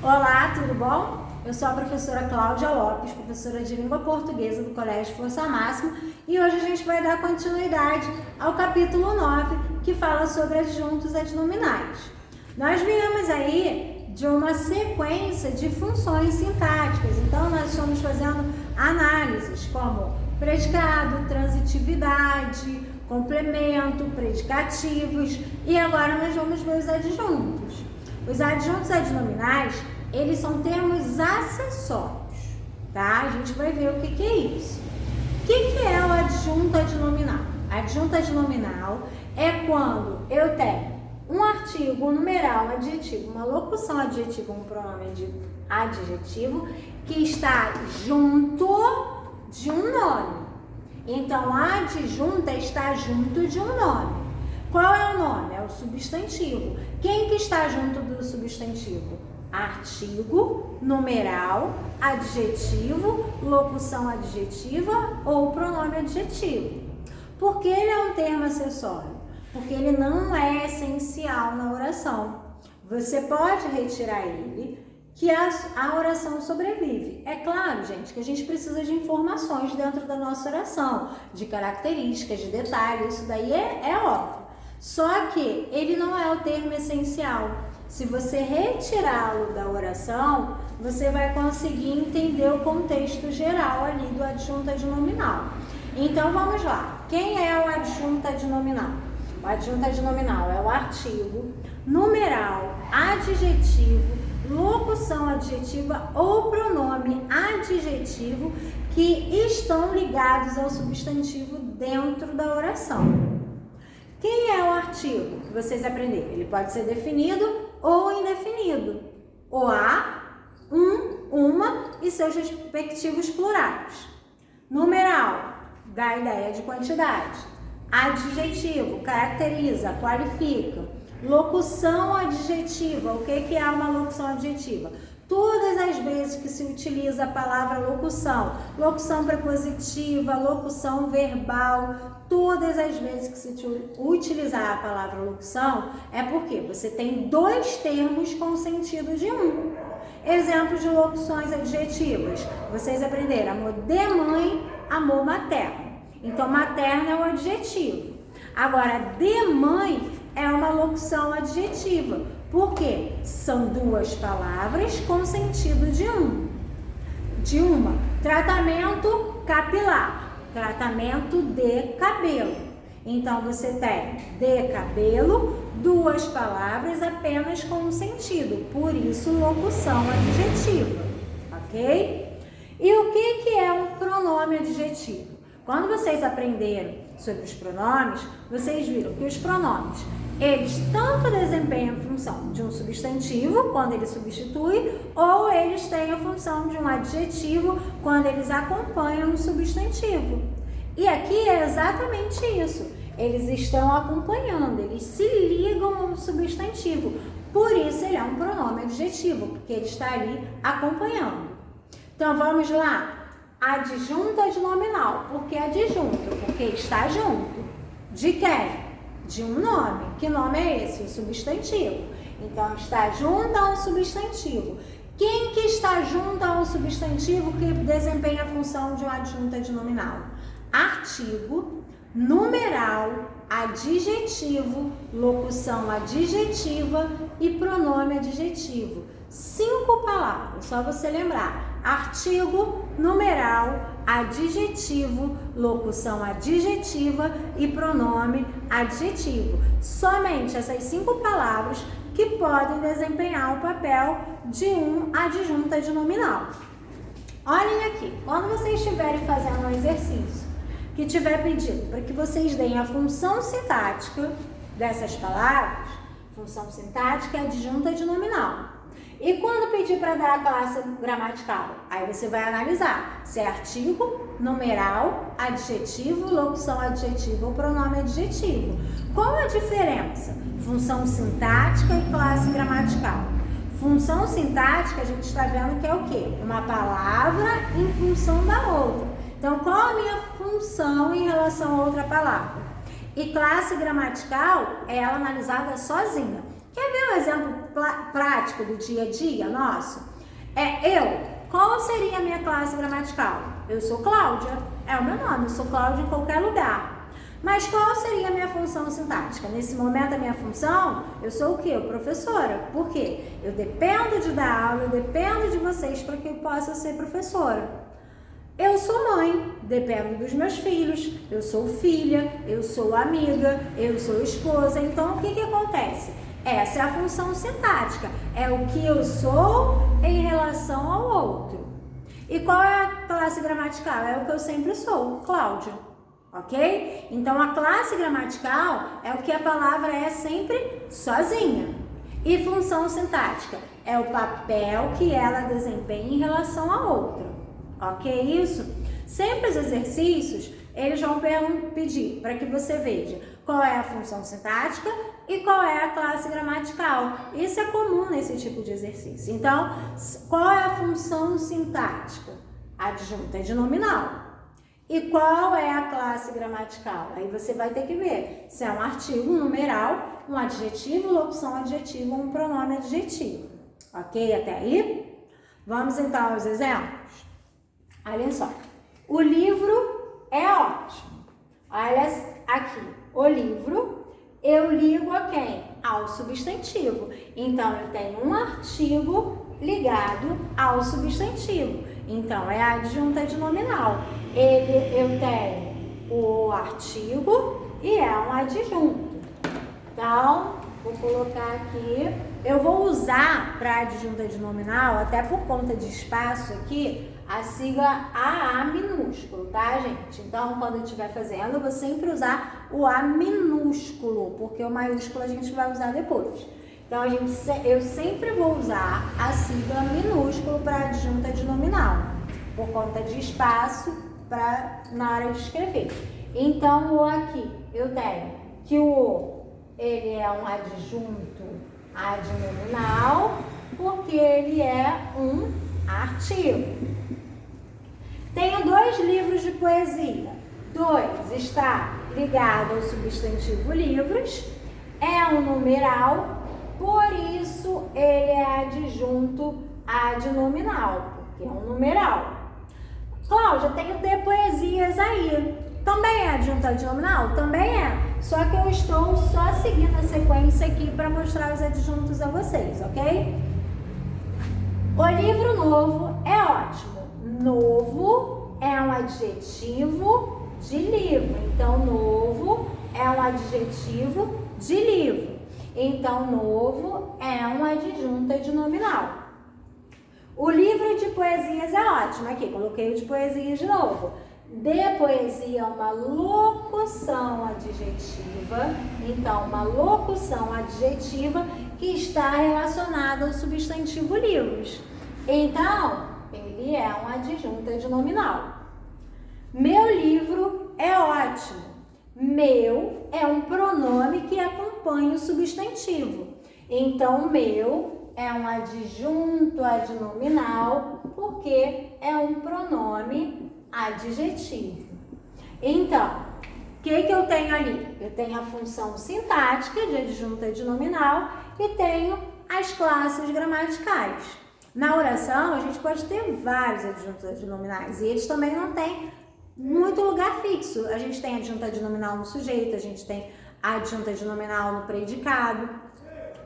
Olá, tudo bom? Eu sou a professora Cláudia Lopes, professora de língua portuguesa do Colégio Força Máxima, e hoje a gente vai dar continuidade ao capítulo 9, que fala sobre adjuntos adnominais. Nós viemos aí de uma sequência de funções sintáticas, então nós estamos fazendo análises como predicado, transitividade, complemento, predicativos, e agora nós vamos ver os adjuntos. Os adjuntos adnominais, eles são termos acessórios, tá? A gente vai ver o que é isso. O que é o adjunto adnominal? Adjunto adnominal é quando eu tenho um artigo, um numeral, um adjetivo, uma locução adjetiva, um pronome adjetivo que está junto de um nome. Então, a adjunta está junto de um nome. Qual é o nome? É o substantivo. Quem que está junto do substantivo? Artigo, numeral, adjetivo, locução adjetiva ou pronome adjetivo. Por que ele é um termo acessório? Porque ele não é essencial na oração. Você pode retirar ele, que a oração sobrevive. É claro, gente, que a gente precisa de informações dentro da nossa oração, de características, de detalhes, isso daí é óbvio. Só que ele não é o termo essencial. Se você retirá-lo da oração, você vai conseguir entender o contexto geral ali do adjunto adnominal. Então, vamos lá. Quem é o adjunto adnominal? O adjunto adnominal é o artigo, numeral, adjetivo, locução adjetiva ou pronome adjetivo que estão ligados ao substantivo dentro da oração. Quem é o artigo que vocês aprenderam? Ele pode ser definido ou indefinido. O a, uma e seus respectivos plurais. Numeral, dá a ideia de quantidade. Adjetivo, caracteriza, qualifica. Locução adjetiva, o que é uma locução adjetiva? Todas as vezes que se utiliza a palavra locução, locução prepositiva, locução verbal, todas as vezes que se utilizar a palavra locução, é porque você tem dois termos com sentido de um. Exemplos de locuções adjetivas. Vocês aprenderam amor de mãe, amor materno. Então, materno é um adjetivo. Agora, de mãe é uma locução adjetiva. Por quê? São duas palavras com sentido de uma. Tratamento capilar, tratamento de cabelo. Então, você tem de cabelo, duas palavras apenas com um sentido. Por isso, locução adjetiva, ok? E o que é um pronome adjetivo? Quando vocês aprenderam sobre os pronomes, vocês viram que os pronomes, eles tanto desempenham a função de um substantivo, quando ele substitui, ou eles têm a função de um adjetivo, quando eles acompanham um substantivo. E aqui é exatamente isso. Eles estão acompanhando, eles se ligam ao substantivo. Por isso, ele é um pronome adjetivo, porque ele está ali acompanhando. Então, vamos lá. Adjunto adnominal. Por que adjunto? Porque está junto. De quem? De um nome. Que nome é esse? O substantivo. Então, está junto a um substantivo. Quem que está junto a um substantivo que desempenha a função de um adjunto adnominal? Artigo, numeral, adjetivo, locução adjetiva e pronome adjetivo. 5 palavras, só você lembrar. Artigo, numeral, adjetivo, locução adjetiva e pronome adjetivo. Somente essas 5 palavras que podem desempenhar o papel de um adjunto adnominal. Olhem aqui, quando vocês estiverem fazendo um exercício que tiver pedido para que vocês deem a função sintática dessas palavras, função sintática é adjunto adnominal. E quando pedir para dar a classe gramatical? Aí você vai analisar se é artigo, numeral, adjetivo, locução adjetiva ou pronome adjetivo. Qual a diferença? Função sintática e classe gramatical. Função sintática, a gente está vendo que é o quê? Uma palavra em função da outra. Então, qual a minha função em relação a outra palavra? E classe gramatical é ela analisada sozinha. Quer ver um exemplo prático do dia a dia nosso? Qual seria a minha classe gramatical? Eu sou Cláudia, é o meu nome, eu sou Cláudia em qualquer lugar. Mas qual seria a minha função sintática? Nesse momento, a minha função, eu sou o quê? Professora. Por quê? Eu dependo de dar aula, eu dependo de vocês para que eu possa ser professora. Eu sou mãe, dependo dos meus filhos, eu sou filha, eu sou amiga, eu sou esposa. Então, o que acontece? Essa é a função sintática, é o que eu sou em relação ao outro. E qual é a classe gramatical? É o que eu sempre sou, Cláudia, ok? Então, a classe gramatical é o que a palavra é sempre sozinha. E função sintática é o papel que ela desempenha em relação a outra, ok? Isso? Sempre os exercícios, eles vão pedir para que você veja qual é a função sintática e qual é a classe gramatical. Isso é comum nesse tipo de exercício. Então, qual é a função sintática? Adjunta de nominal. E qual é a classe gramatical? Aí você vai ter que ver se é um artigo, um numeral, um adjetivo, locução adjetiva ou um pronome adjetivo. Ok? Até aí? Vamos então aos exemplos? Olha só. O livro é ótimo. Olha aqui. O livro, eu ligo a quem? Ao substantivo. Então, eu tenho um artigo ligado ao substantivo. Então, é a adjunta de nominal. Eu tenho o artigo e é um adjunto. Então, vou colocar aqui. Eu vou usar para adjunta de nominal, até por conta de espaço aqui, a sigla AA minúsculo, tá, gente? Então, quando eu estiver fazendo, eu vou sempre usar o A minúsculo, porque o maiúsculo a gente vai usar depois. Então, eu sempre vou usar a sigla minúsculo para adjunta de nominal, por conta de espaço na hora de escrever. Então, o aqui, eu tenho que o ele é um adjunto adnominal, porque ele é um artigo. Tenho 2 livros de poesia. 2 está ligado ao substantivo livros, é um numeral, por isso ele é adjunto adnominal, porque é um numeral. Cláudia, tenho de poesias aí. Também é adjunto adnominal? Também é. Só que eu estou só seguindo a sequência aqui para mostrar os adjuntos a vocês, ok? O livro novo é ótimo. Novo é um adjetivo de livro. Então, novo é um adjetivo de livro. Então, novo é um adjunto adnominal. O livro de poesias é ótimo. Aqui, coloquei o de poesias de novo. De poesia é uma locução adjetiva. Então, uma locução adjetiva que está relacionada ao substantivo livros. Então, ele é um adjunto adnominal. Meu livro é ótimo. Meu é um pronome que acompanha o substantivo. Então, meu é um adjunto adnominal porque é um pronome adjetivo. Então, o que eu tenho ali? Eu tenho a função sintática de adjunto adnominal e tenho as classes gramaticais. Na oração, a gente pode ter vários adjuntos adnominais e eles também não têm muito lugar fixo. A gente tem adjunto adnominal no sujeito, a gente tem adjunto adnominal no predicado.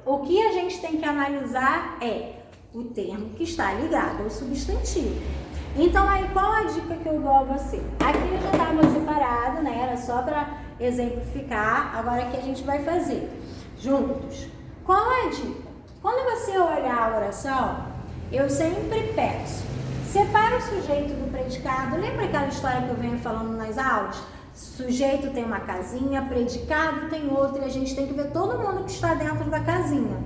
O que a gente tem que analisar é o termo que está ligado ao substantivo. Então, aí, qual a dica que eu dou a você? Aqui eu já estava separado, né? Era só para exemplificar. Agora que a gente vai fazer juntos. Qual é a dica? Quando você olhar a oração, eu sempre peço, separa o sujeito do predicado. Lembra aquela história que eu venho falando nas aulas? Sujeito tem uma casinha, predicado tem outra, e a gente tem que ver todo mundo que está dentro da casinha.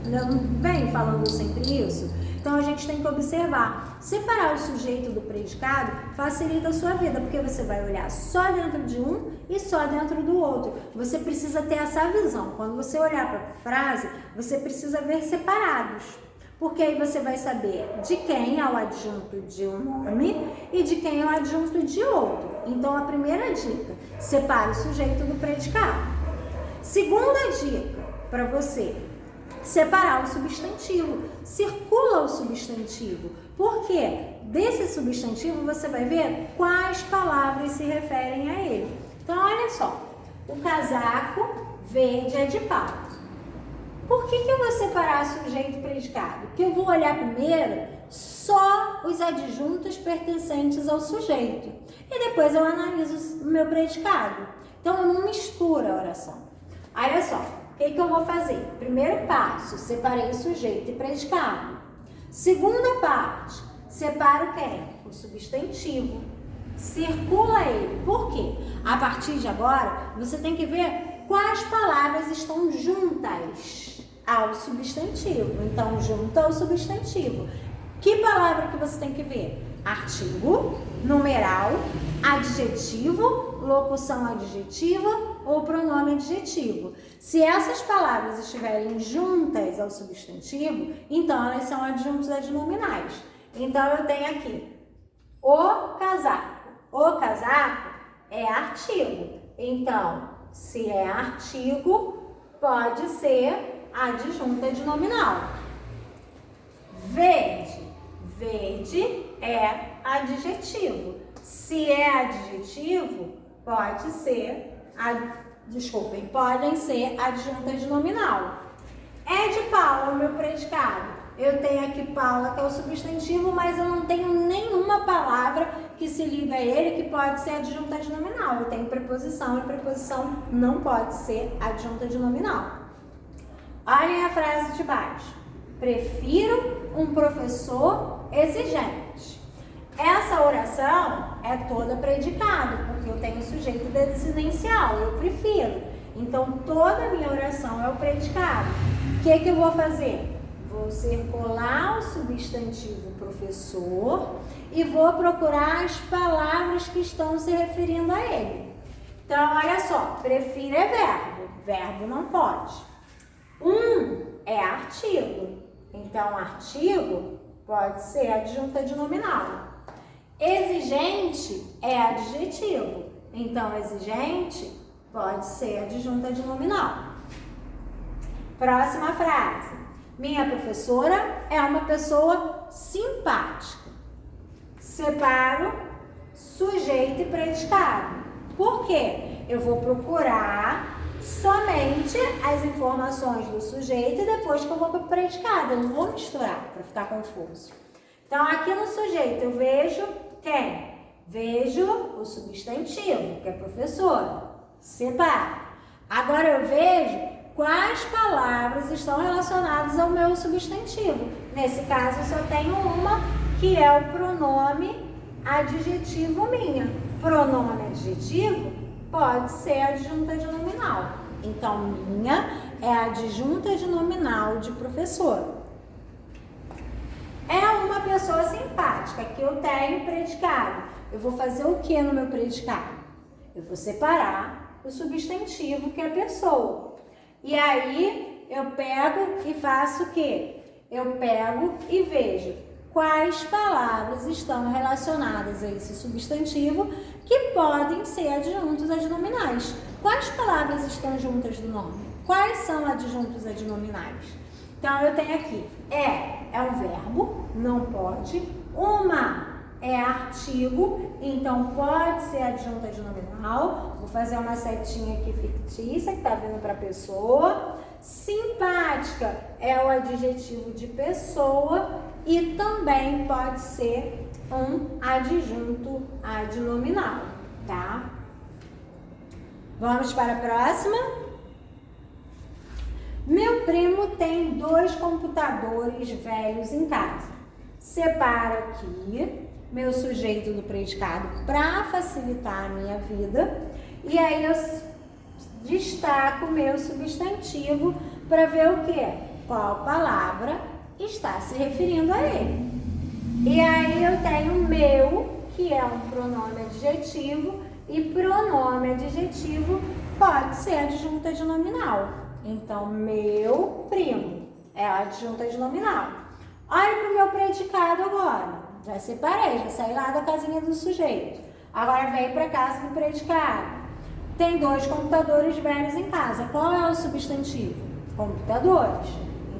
Eu venho falando sempre isso? Então, a gente tem que observar. Separar o sujeito do predicado facilita a sua vida, porque você vai olhar só dentro de um e só dentro do outro. Você precisa ter essa visão. Quando você olhar para a frase, você precisa ver separados. Porque aí você vai saber de quem é o adjunto de um nome e de quem é o adjunto de outro. Então, a primeira dica, separe o sujeito do predicado. Segunda dica para você separar o substantivo. Circula o substantivo. Por quê? Desse substantivo você vai ver quais palavras se referem a ele. Então, olha só. O casaco verde é de pau. Por que eu vou separar sujeito e predicado? Porque eu vou olhar primeiro só os adjuntos pertencentes ao sujeito. E depois eu analiso o meu predicado. Então, eu não misturo a oração. Olha só, o que eu vou fazer? Primeiro passo, separei sujeito e predicado. Segunda parte, separo quem? O substantivo. Circula ele. Por quê? A partir de agora, você tem que ver quais palavras estão juntas ao substantivo. Então, junta ao substantivo. Que palavra que você tem que ver? Artigo, numeral, adjetivo, locução adjetiva ou pronome adjetivo. Se essas palavras estiverem juntas ao substantivo, então elas são adjuntos adnominais. Então, eu tenho aqui o casaco. O casaco é artigo. Então, se é artigo, pode ser adjunto adnominal. Verde. Verde é adjetivo. Se é adjetivo, pode ser, podem ser adjunto adnominal. É de Paula o meu predicado. Eu tenho aqui Paula, que é o substantivo, mas eu não tenho nenhuma palavra que se liga a ele que pode ser adjunto adnominal. Eu tenho preposição e preposição não pode ser adjunto adnominal. Olhem a frase de baixo. Prefiro um professor exigente. Essa oração é toda predicada, porque eu tenho sujeito desinencial, eu prefiro. Então, toda a minha oração é o predicado. O que eu vou fazer? Vou circular o substantivo professor e vou procurar as palavras que estão se referindo a ele. Então, olha só, prefiro é verbo, verbo não pode. É artigo, então artigo pode ser adjunto adnominal. Exigente é adjetivo, então exigente pode ser adjunto adnominal. Próxima frase. Minha professora é uma pessoa simpática. Separo sujeito e predicado. Por quê? Eu vou procurar somente as informações do sujeito e depois que eu vou para o predicado. Eu não vou misturar para ficar confuso. Então, aqui no sujeito eu vejo quem? Vejo o substantivo, que é professor. Separo. Agora eu vejo quais palavras estão relacionadas ao meu substantivo. Nesse caso, eu só tenho uma, que é o pronome adjetivo minha. Pronome adjetivo pode ser adjunta adnominal. Então, minha é adjunta adnominal de professor. É uma pessoa simpática, que eu tenho predicado. Eu vou fazer o que no meu predicado? Eu vou separar o substantivo, que é pessoa. E aí, eu pego e faço o quê? Eu pego e vejo quais palavras estão relacionadas a esse substantivo que podem ser adjuntos adnominais. Quais palavras estão juntas do nome? Quais são adjuntos adnominais? Então, eu tenho aqui, é um verbo, não pode. Uma é artigo, então pode ser adjunto adnominal. Vou fazer uma setinha aqui fictícia, que está vindo para a pessoa. Simpática é o adjetivo de pessoa e também pode ser um adjunto adnominal, tá? Vamos para a próxima. Meu primo tem 2 computadores velhos em casa. Separo aqui meu sujeito do predicado para facilitar a minha vida. E aí eu destaco o meu substantivo para ver o que? Qual palavra está se referindo a ele. E aí eu tenho meu, que é um pronome adjetivo, e pronome adjetivo pode ser adjunto adnominal. Então, meu primo é adjunto adnominal. Olha para o meu predicado agora. Já separei, já saí lá da casinha do sujeito. Agora vem para a casa do predicado. Tem 2 computadores velhos em casa. Qual é o substantivo? Computadores.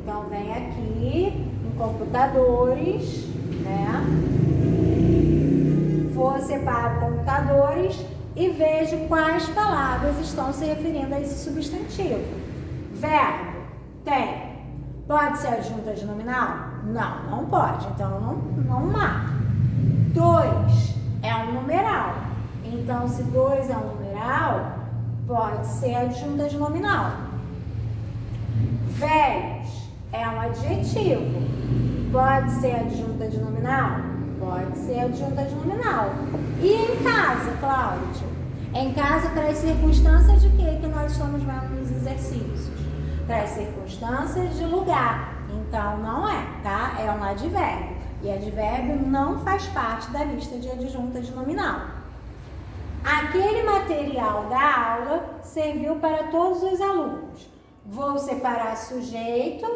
Então, vem aqui em computadores, né? Vou separar computadores e vejo quais palavras estão se referindo a esse substantivo. Verbo, tem. Pode ser adjunta nominal? Não, não pode. Então, não marca. 2 é um numeral. Então, se 2 é um numeral, pode ser adjunta nominal. Velhos é um adjetivo. Pode ser adjunta nominal? Pode ser adjunta nominal. E em casa, Cláudio? Em casa traz circunstância de quê que nós estamos vendo nos exercícios? Traz circunstâncias de lugar. Então, não é, tá? É um advérbio. E advérbio não faz parte da lista de adjunta nominal. Aquele material da aula serviu para todos os alunos. Vou separar sujeito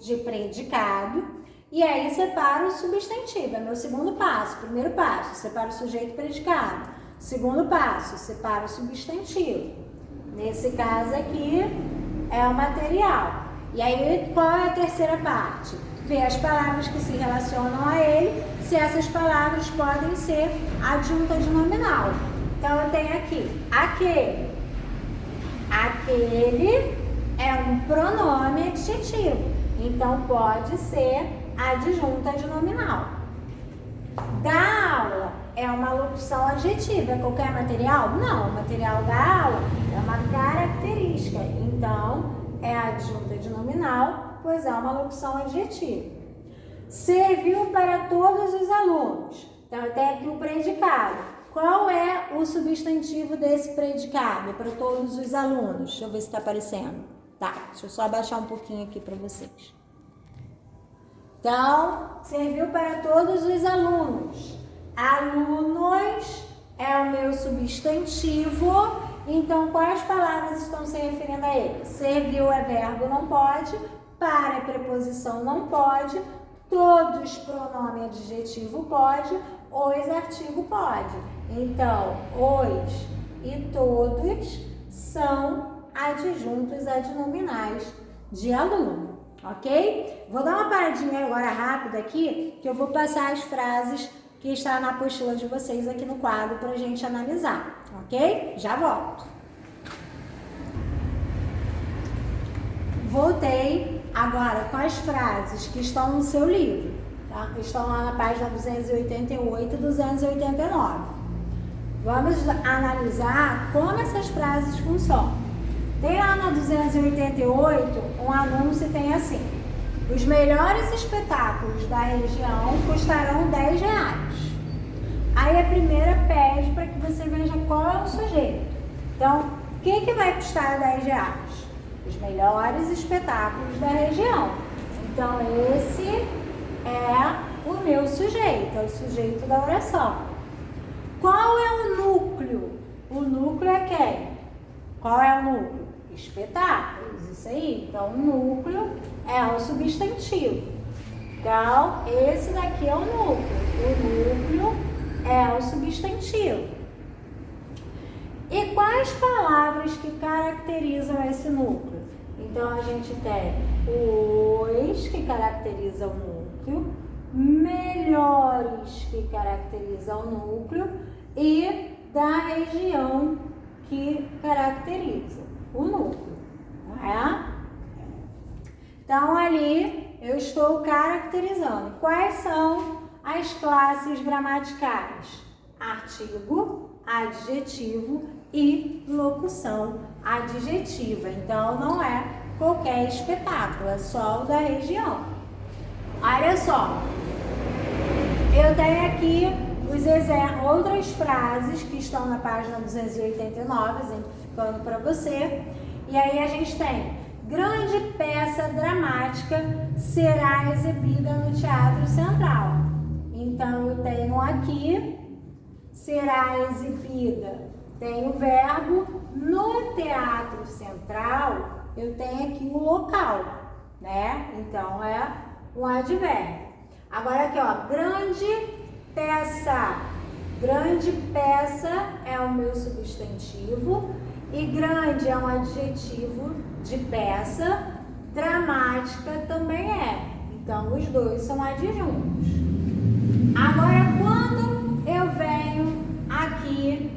de predicado e aí separo o substantivo. É meu segundo passo. Primeiro passo, separo o sujeito predicado. Segundo passo, separo o substantivo. Nesse caso aqui é o material. E aí qual é a terceira parte? Ver as palavras que se relacionam a ele, se essas palavras podem ser adjunta nominal. Então eu tenho aqui aquele. Aquele é um pronome adjetivo, então pode ser adjunta nominal. Da aula é uma locução adjetiva, é qualquer material? Não, o material da aula é uma característica, então é adjunta nominal, pois é uma locução adjetiva. Serviu para todos os alunos, então eu tenho aqui o predicado. Qual é o substantivo desse predicado para todos os alunos? Deixa eu ver se está aparecendo. Tá, deixa eu só abaixar um pouquinho aqui para vocês. Então, serviu para todos os alunos. Alunos é o meu substantivo. Então, quais palavras estão se referindo a ele? Serviu é verbo, não pode. Para é preposição, não pode. Todos, pronome adjetivo, pode. Os, artigo, pode. Então, os e todos são adjuntos adnominais de aluno, ok? Vou dar uma paradinha agora rápida aqui, que eu vou passar as frases que está na apostila de vocês aqui no quadro para a gente analisar, ok? Já volto. Voltei agora com as frases que estão no seu livro, tá? Que estão lá na página 288 e 289. Vamos analisar como essas frases funcionam. Tem lá na 288 um anúncio e tem assim: os melhores espetáculos da região custarão R$10. Aí a primeira pede para que você veja qual é o sujeito. Então, o que vai custar R$10? Os melhores espetáculos da região. Então, esse é o meu sujeito, é o sujeito da oração. Qual é o núcleo? O núcleo é quem? Qual é o núcleo? Espetáculos, isso aí. Então, o núcleo é o substantivo. Então, esse daqui é o núcleo. O núcleo é o substantivo. E quais palavras que caracterizam esse núcleo? Então, a gente tem os, que caracteriza o núcleo, melhores, que caracteriza o núcleo, e da região, que caracteriza o núcleo, não é? Então, ali eu estou caracterizando. Quais são as classes gramaticais? Artigo, adjetivo e locução adjetiva. Então, não é qualquer espetáculo, é só o da região. Olha só, eu tenho aqui outras frases que estão na página 289, exemplificando para você. E aí a gente tem: grande peça dramática será exibida no Teatro Central. Então, eu tenho aqui, será exibida, tem o verbo, no Teatro Central, eu tenho aqui o local, né? Então, é um advérbio. Agora aqui, ó, grande peça. Grande peça é o meu substantivo e grande é um adjetivo de peça. Gramática também é. Então, os dois são adjuntos. Agora, quando eu venho aqui,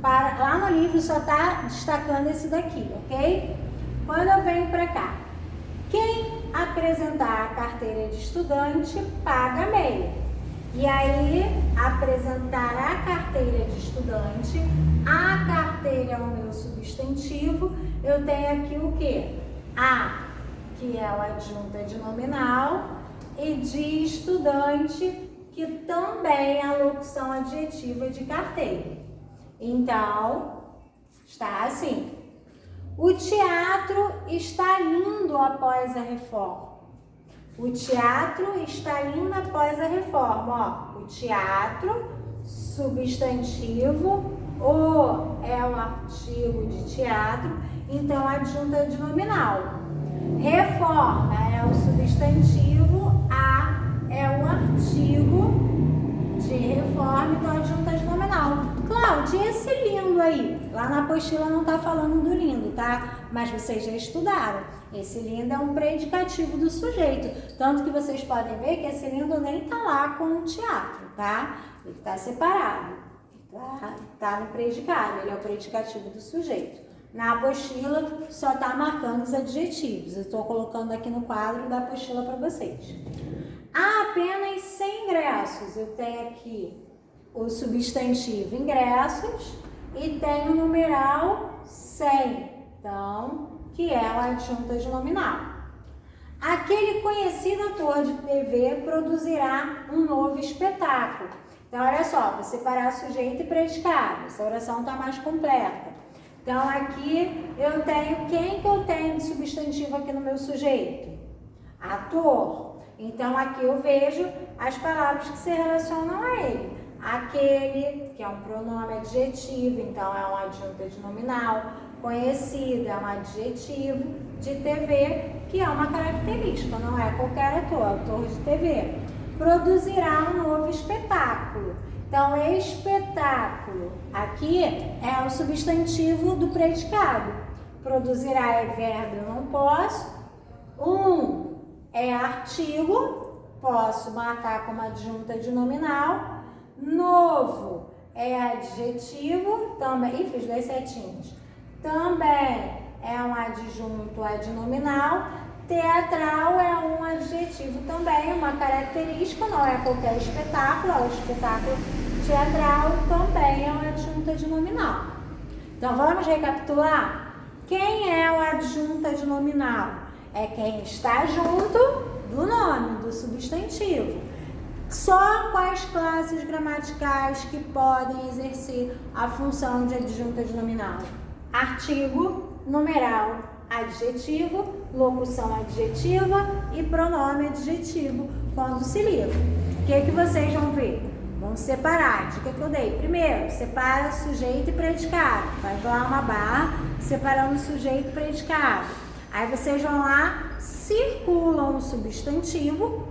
lá no livro só está destacando esse daqui, ok? Quando eu venho para cá, quem apresentar a carteira de estudante paga meia. E aí, apresentar a carteira de estudante, a carteira é o meu substantivo, eu tenho aqui o quê? A, que é o adjunto de nominal, e de estudante, que também é a locução adjetiva de carteira. Então, está assim. O teatro está lindo após a reforma. O teatro está lindo após a reforma. Ó, o teatro, substantivo, o é o artigo de teatro, então adjunta de nominal. Reforma é o substantivo, a é o artigo de reforma, então adjunta de nominal. Cláudia, esse lindo aí? Lá na apostila não tá falando do lindo, tá? Mas vocês já estudaram. Esse lindo é um predicativo do sujeito. Tanto que vocês podem ver que esse lindo nem tá lá com o teatro, tá? Ele tá separado. Tá no predicado, ele é o predicativo do sujeito. Na apostila só tá marcando os adjetivos. Eu tô colocando aqui no quadro da apostila para vocês. Há apenas 100 ingressos. Eu tenho aqui o substantivo ingressos e tenho o numeral 100, então, que é a adjunta de nominal. Aquele conhecido ator de TV produzirá um novo espetáculo. Então, olha só, vou separar sujeito e predicado. Essa oração está mais completa. Então, aqui eu tenho, quem que eu tenho de substantivo aqui no meu sujeito? Ator. Então, aqui eu vejo as palavras que se relacionam a ele. Aquele, que é um pronome adjetivo, então é um adjunto de nominal. Conhecido é um adjetivo. De TV, que é uma característica, não é qualquer ator de TV. Produzirá um novo espetáculo. Então, espetáculo, aqui é o substantivo do predicado. Produzirá é verbo, eu não posso. É artigo, posso marcar como adjunta de nominal. Novo é adjetivo, também, fiz 2 setinhos. Também é um adjunto adnominal. Teatral é um adjetivo também, uma característica, não é qualquer espetáculo, é o espetáculo teatral também é uma adjunta adnominal. Então vamos recapitular? Quem é o adjunto adnominal? É quem está junto do nome, do substantivo. Só quais classes gramaticais que podem exercer a função de adjunta adnominal? Artigo, numeral, adjetivo, locução adjetiva e pronome adjetivo quando se liga. O que vocês vão ver? Vamos separar. Dica que eu dei. Primeiro, separa sujeito e predicado. Faz lá uma barra separando sujeito e predicado. Aí vocês vão lá, circulam o substantivo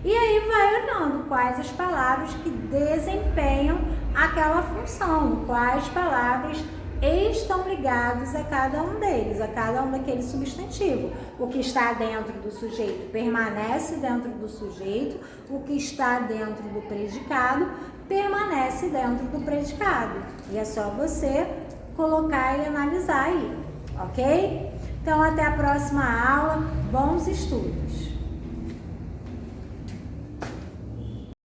e aí vai olhando quais as palavras que desempenham aquela função, quais palavras estão ligados a cada um deles, a cada um daqueles substantivos. O que está dentro do sujeito permanece dentro do sujeito, o que está dentro do predicado permanece dentro do predicado. E é só você colocar e analisar aí, ok? Então, até a próxima aula. Bons estudos!